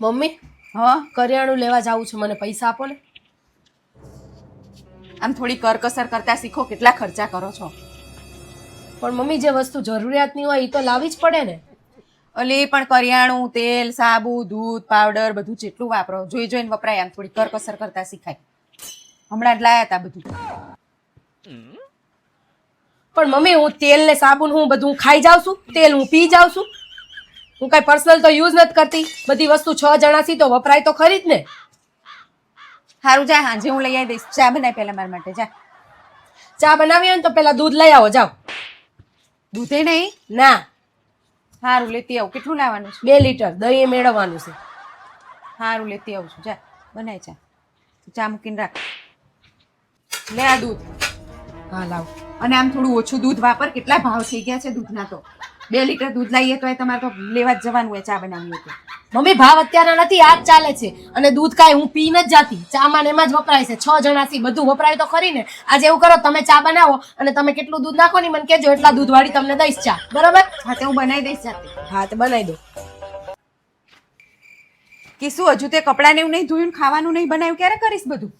Mummy હા કરિયાણું લેવા જાવું છે, મને પૈસા આપો ને. આમ થોડી કરકસર કરતા શીખો. કેટલા ખર્ચા કરો છો? પણ મમ્મી જે વસ્તુ જરૂરિયાતની હોય એ તો લાવવી જ પડે ને. ઓલી પણ કરિયાણું, તેલ, સાબુ, દૂધ, પાવડર બધું જેટલું વાપરો જોઈ જોઈને વપરાય. આમ થોડી કરકસર કરતા શીખાય. હમણાં જ લાયા તા બધું. પણ મમ્મી હું તેલ ને સાબુન હું બધું ખાઈ જાઉં છું, તેલ હું પી જાઉં છું. હું કઈ પર્સનલ તો યુઝ નથી કરતી. બધી વસ્તુ 6 જણાથી તો વપરાય તો ખરી જ ને. સારું જા, હાંજે હું લઈ આવી દઈશ. ચા બનાય પેલા મારા માટે. જા. ચા બનાવી હોય ને તો પેલા દૂધ લઈ આવો, જાઓ. દૂધે નહીં? ના, સારું લેતી આવું. કેટલું લાવવાનું છે? 2 લીટર દહીં મેળવવાનું છે. સારું લેતી આવું છું. જા બનાય ચા. ચા મૂકીને રાખ. લે આ દૂધ. હા લાવ. અને આમ થોડું ઓછું દૂધ વાપર. કેટલા ભાવ થઈ ગયા છે દૂધના તો. 2 લીટર દૂધ લાવીએ તો તમારે તો લેવા જ જવાનું હોય ચા બનાવવી હોય તો. મમ્મી ભાવ અત્યારના નથી, આ જ ચાલે છે. અને દૂધ કાંઈ હું પી નથી જાતી, ચામાં ને એમાં જ વપરાય છે. 6 જણાથી બધું વપરાય તો ખરી ને. આજે એવું કરો, તમે ચા બનાવો અને તમે કેટલું દૂધ નાખો ને મને કહેજો, એટલા દૂધ વાળી તમને દઈશ ચા, બરાબર? હા તો હું બનાવી દઈશ જાતે. હા તો બનાવી દો. કે શું હજુ તે કપડાને એવું નહીં ધોયું, ખાવાનું નહીં બનાવ્યું, ક્યારે કરીશ બધું?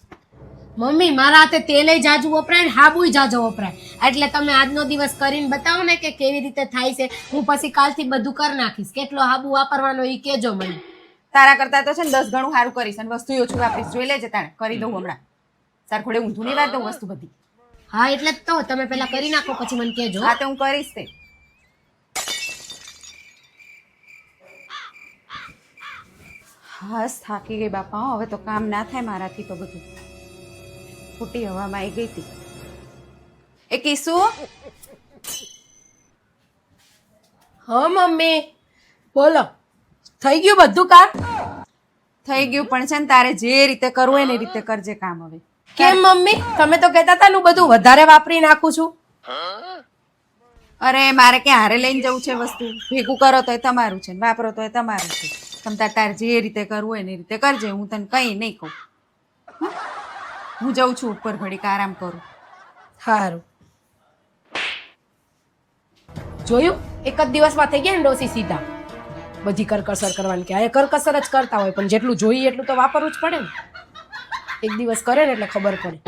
મમ્મી મારા હાથે તેલે જાજુ વપરાય ને હાબુય જાજો વપરાય. એટલે તમે આજનો દિવસ કરીને બતાવો ને કે કેવી રીતે થાય છે. હું પછી કાલથી બધું કરી નાખીશ. કેટલો હાબુ વાપરવાનો એ કહેજો મને. તારા કરતા તો છે ને 10 ગણું સારું કરીશ અને વસ્તુ ઓછું વાપરીશ. જોઈ લેજે તાણે. કરી દઉં હમણાં. તાર ખોડે ઊંધું નહીં વાર દઉં વસ્તુ બધી. હા એટલે જ તો તમે પેલા કરી નાખો પછી મને કહેજો. હા તો હું કરીશ તે. બસ થાકી ગઈ બાપા. હવે તો કામ ના થાય મારાથી તો બધું. ખોટી હવામાં આવી ગઈ હતી. એ કિસુ, હા મમ્મી બોલો. થઈ ગયું બધું કામ? થઈ ગયું પણ છે ને તારે જે રીતે કરવું હોય ને એ રીતે કરજે કામ હવે. કેમ મમ્મી? તમે તો કહેતા હતા હું બધું વધારે વાપરી નાખું છું. અરે મારે ક્યાં હારે લઈને જવું છે વસ્તુ. ભેગું કરો તો એ તમારું છે ને વાપરો તો એ તમારું છે. તમ તારે જે રીતે કરવું હોય ને એ રીતે કરજે. હું તને કંઈ નહીં કહું. હં? હું જઉં છું ઉપર ઘડીક આરામ કરું. સારું. જોયું? એક જ દિવસમાં થઈ ગયા ને ડોસી સીધા. બધી કરકસર કરવાની કે આ કરકસર જ કરતા હોય, પણ જેટલું જોઈએ એટલું તો વાપરવું જ પડે ને. એક દિવસ કરે ને એટલે ખબર પડે.